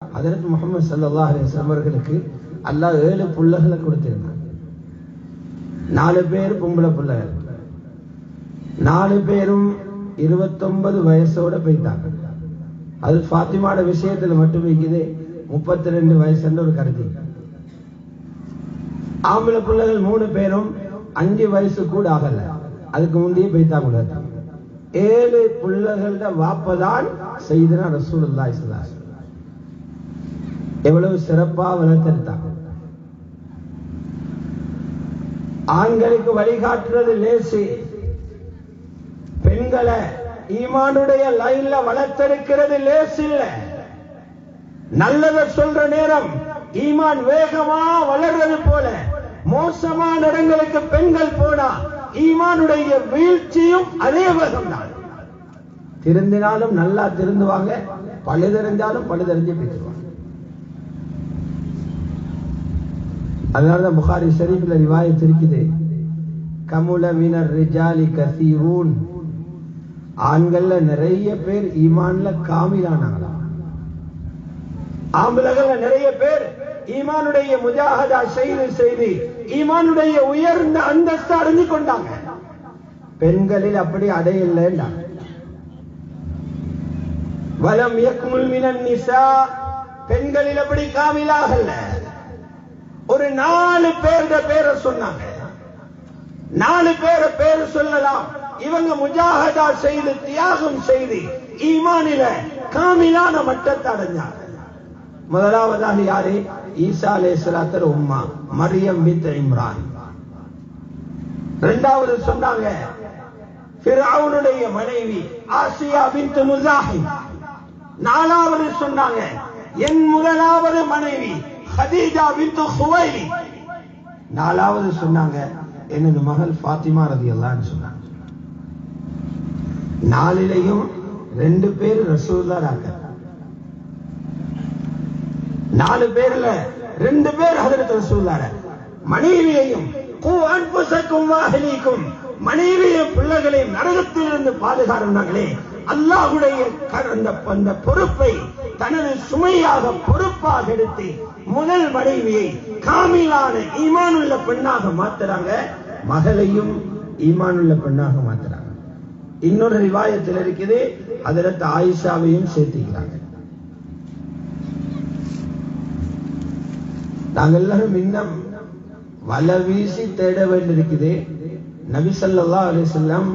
ஹஜ்ரத் முஹம்மது ஸல்லல்லாஹு அலைஹி வஸல்லம் அவர்களுக்கு அல்லாஹ் 7 புள்ளகளை கொடுத்திருந்தார். 4 பேர் பொம்பளை பிள்ளைகள், 4 பேரும் 29 வயசோட போயிட்டாங்க. அது ஃபாத்திமாட விஷயத்துல மட்டும் வைக்குது 32 வயசுன்ற ஒரு கருத்து. ஆம்பளை பிள்ளைகள் 3 பேரும் 5 வயசு கூட ஆகல, அதுக்கு முந்தைய போய்த்தாங்க. 7 பிள்ளைகளோட வாப்பதான் சையதுனா ரசூலுல்லாஹி ஸல்லல்லாஹு அலைஹி வஸல்லம். எவ்வளவு சிறப்பா வளர்த்திருத்தாங்க. ஆண்களுக்கு வழிகாட்டுறது லேசி, பெண்களை ஈமானுடைய லைன்ல வளர்த்தெடுக்கிறது லேசி இல்ல. நல்லதை சொல்ற நேரம் ஈமான் வேகமா வளர்றது போல மோசமான இடங்களுக்கு பெண்கள் போனா ஈமானுடைய வீழ்ச்சியும் அதே வேகம் தான். திருந்தினாலும் நல்லா திருந்துவாங்க, பழுதறிஞ்சாலும் பழுதறிஞ்சு பேசுவாங்க. அதனாலதான் புகாரி ஷரீஃப்ல ரிவாயத் இருக்குது, கமுல மினர் ரிஜாலி கஸீரூன், ஆண்கள்ல நிறைய பேர் ஈமான்ல காமிலானாங்களா. ஆம்பளைகள்ல நிறைய பேர் ஈமானுடைய முஜாஹதா செய்து ஈமானுடைய உயர்ந்த அந்தஸ்து அடைஞ்சு கொண்டாங்க. பெண்களில் அப்படி அடையல. வலம் யக்முல் மினன் நிசா, பெண்களில் அப்படி காமிலாகல. ஒரு 4 பேருடைய பேரை சொன்னாங்க. 4 பேரை சொல்லலாம். இவங்க முஜாஹதா செய்து தியாகம் செய்து ஈமானில காமிலான மட்டத்தை அடைஞ்சாங்க. முதலாவதாக யாரு? ஈசா அலைஹிஸ்ஸலாத்து உம்மா மரியம் பின்த் இம்ரான். இரண்டாவது சொன்னாங்க ஃபிரௌனுடைய மனைவி ஆசியா பின்த் முஸாஹிம். நாலாவது சொன்னாங்க என் முதலாவது மனைவி ஹதீஜா பின்த் குவைலித். நாலாவது சொன்னாங்க எனது மகள் ஃபாத்திமா ரலியல்லாஹு அன்ஹா சொன்னாங்க. 4லையும் 2 பேர் ரசூலுல்லாஹ் ஆக்க, 4 பேர்ல 2 பேர் ஹஜ்ரத் ரசூலுல்லாஹ். மனைவியையும் கூ அன்ஃபுஸக்கும் வஅஹ்லீக்கும், மனைவியையும் பிள்ளைகளையும் நரகத்திலிருந்து பாதுகாருங்களே. அல்லாஹ்வுடைய அந்த பொறுப்பை தனது சுமையாக பொறுப்பாக எடுத்து முதல் மனைவியை காமிலான ஈமானுள்ள பெண்ணாக மாத்துறாங்க, மகளையும் ஈமானுள்ள பெண்ணாக மாத்துறாங்க. இன்னொரு ரிவாயத்தில் இருக்குது ஹஜ்ரத் ஆயிஷாவையும் சேர்த்துக்கிறாங்க. நாங்கள் எல்லாரும் இன்னும் வலை வீசி தேட வேண்டியிருக்குது. நபி ஸல்லல்லாஹு அலைஹி வஸல்லம்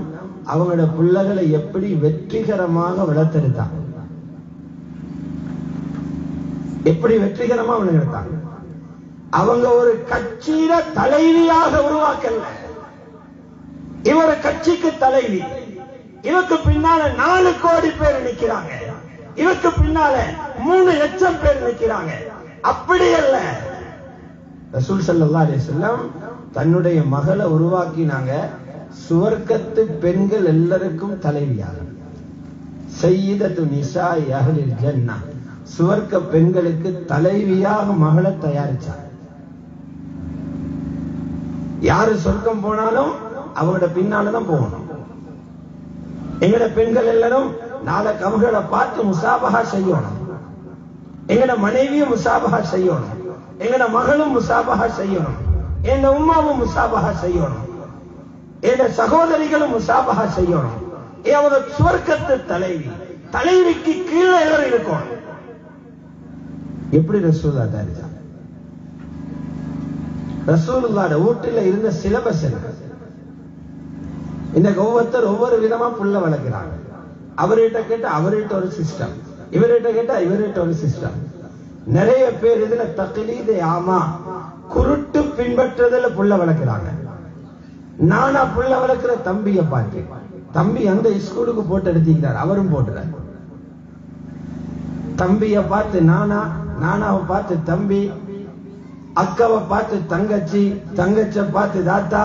அவங்களோட பிள்ளைகளை எப்படி வெற்றிகரமாக வளர்த்தெடுத்தாங்க, எப்படி வெற்றிகரமா வளர்த்தாங்க. அவங்க ஒரு கட்சியில தலைவியாக உருவாக்கல. இவர் கட்சிக்கு தலைவி, இவருக்கு பின்னால 4 கோடி பேர் நிக்கிறாங்க, இவருக்கு பின்னால 3 லட்சம் பேர் நிக்கிறாங்க. அப்படி அல்ல. ரசூல் ஸல்லல்லாஹு அலைஹி வஸல்லம் தன்னுடைய மகளை உருவாக்கினாங்க சுவர்க்கத்து பெண்கள் எல்லாருக்கும் தலைவியாக. சய்யிதத்து நிசாஇ அஹ்லில் ஜன்னah, சுவர்க்க பெண்களுக்கு தலைவியாக மகளை தயாரிச்சாங்க. யாரு சொர்க்கம் போனாலும் அவங்களோட பின்னாலதான் போகணும். எங்கட பெண்கள் எல்லாரும் நாளைக்கு அவங்களை பார்த்து முசாபஹா செய்யணும். எங்கட மனைவியும் முசாபஹா செய்யணும், எங்கட மகளும் முசாபஹா செய்யணும், எங்க உம்மாவும் முசாபஹா செய்யணும், எங்க சகோதரிகளும் முசாபஹா செய்யணும். அவங்க சுவர்க்கத்து தலைவி, தலைவிக்கு கீழே எல்லாரும் இருக்கணும். எப்படி ரசூலுல்லாஹ் தயாரிச்சாங்க? ரசூலுல்லாஹ் வீட்டுல இருந்த சிலபஸ் என்ன? இன்னைக்கு ஒவ்வொருத்தர் ஒவ்வொரு விதமா புள்ள வளர்க்கிறாங்க. அவர்கிட்ட கேட்டா அவர்கிட்ட ஒரு சிஸ்டம், இவர்கிட்ட கேட்டா இவர்கிட்ட ஒரு சிஸ்டம். நிறைய பேர் இதுல தக்லீது ஆமா, குருட்டு பின்பற்றுறதுல புள்ள வளர்க்கிறாங்க. நானா புள்ள வளர்க்கிற தம்பிய பார்த்து, தம்பி அந்த ஸ்கூலுக்கு போட்டு எடுத்துக்கிறார், அவரும் போட்டுறார். தம்பிய பார்த்து நானா, நானாவை பார்த்து தம்பி, அக்காவை பார்த்து தங்கச்சி, தங்கச்ச பார்த்து தாத்தா,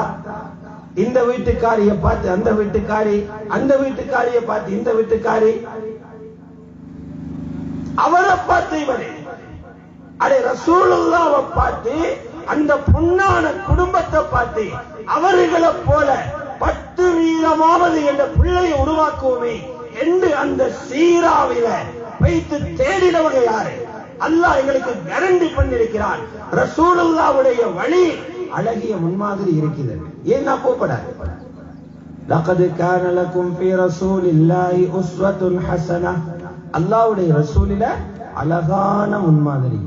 இந்த வீட்டுக்காரிய பார்த்து அந்த வீட்டுக்காரி, அந்த வீட்டுக்காரிய பார்த்து இந்த வீட்டுக்காரி, அவரை பார்த்து இவரே. அடே ரசூலுல்லாஹ்வை பார்த்து அந்த பொன்னான குடும்பத்தை பார்த்து அவர்களை போல 10 வீதமாவது என்ற பிள்ளையை உருவாக்குவோமே என்று அந்த சீராவில வைத்து தேடினவங்க யாரு? அல்லாஹ் எங்களுக்கு கேரண்டி பண்ணிருக்கிறான். ரசூலுல்லாஹ்வுடைய வழி அழகிய முன்மாதிரி இருக்குது. ஏன் நான் போகப்படாது? லகத் கான லகும் ஃபீ ரசூலில்லாஹி உஸ்வத்துன் ஹஸனா. அல்லாஹ்வுடைய ரசூலில அழகான முன்மாதிரி.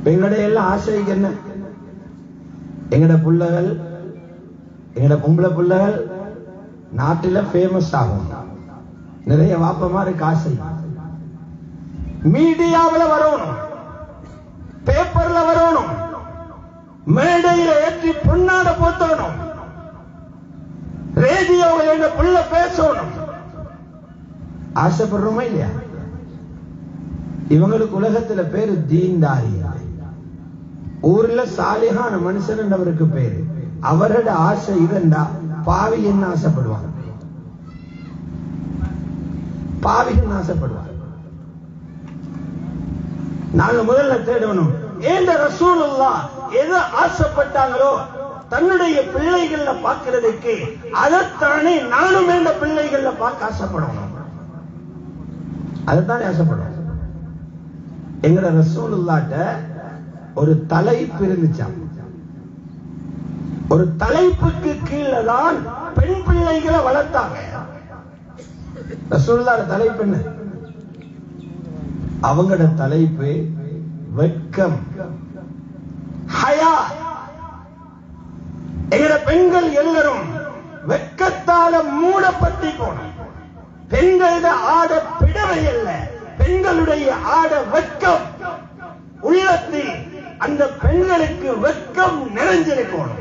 எங்களுடைய எல்லாம் ஆசைக்கு என்ன? எங்கட புள்ளகள், எங்கட பொம்பளை புள்ளகள் நாட்டில ஃபேமஸ் ஆகும். நிறைய வாப்பமாரு காசை மீடியாவில் வரணும், பேப்பர்ல வரணும், மேடையில ஏற்றி பொன்னாட போத்தணும், ரேடியோவில் எங்க புள்ள பேசணும். ஆசைப்படுறோமா இல்லையா? இவங்களுக்கு உலகத்துல பேரு தீன்தாரி, ஊர்ல சாலிஹான மனுஷன் அவருக்கு பேரு. அவரோட ஆசை இதண்டா பாவி என்ன ஆசைப்படுவாங்க? பாவிகள் ஆசைப்படுவாங்க. நாங்க முதல்ல தேடணும், ஏந்த ரசூலுல்லாஹ் எது ஆசைப்பட்டாங்களோ தன்னுடைய பிள்ளைகள்ல பார்க்கிறதுக்கு, அதைத்தானே நானும் எந்த பிள்ளைகள்ல பார்க்க ஆசைப்படணும். அதைத்தானே ஆசைப்படுவோம். எங்கட ரசூலுல்லாஹ்ட்ட ஒரு தலைப்பு இருந்துச்சாம். ஒரு தலைப்புக்கு கீழே தான் பெண் பிள்ளைகளை வளர்த்தாங்க. ரசூலுல்லாஹ் தலைப்பு என்ன? அவங்களோட தலைப்பு வெட்கம், ஹயா. எங்கட பெண்கள் எல்லாரும் வெட்கத்தால மூடப்பட்டு போனோம். பெண்களோட ஆட பிடவை அல்ல, பெண்களுடைய ஆட வெட்கம். உள்ளத்தில் அந்த பெண்களுக்கு வெட்கம் நிறைஞ்சிருக்கணும்.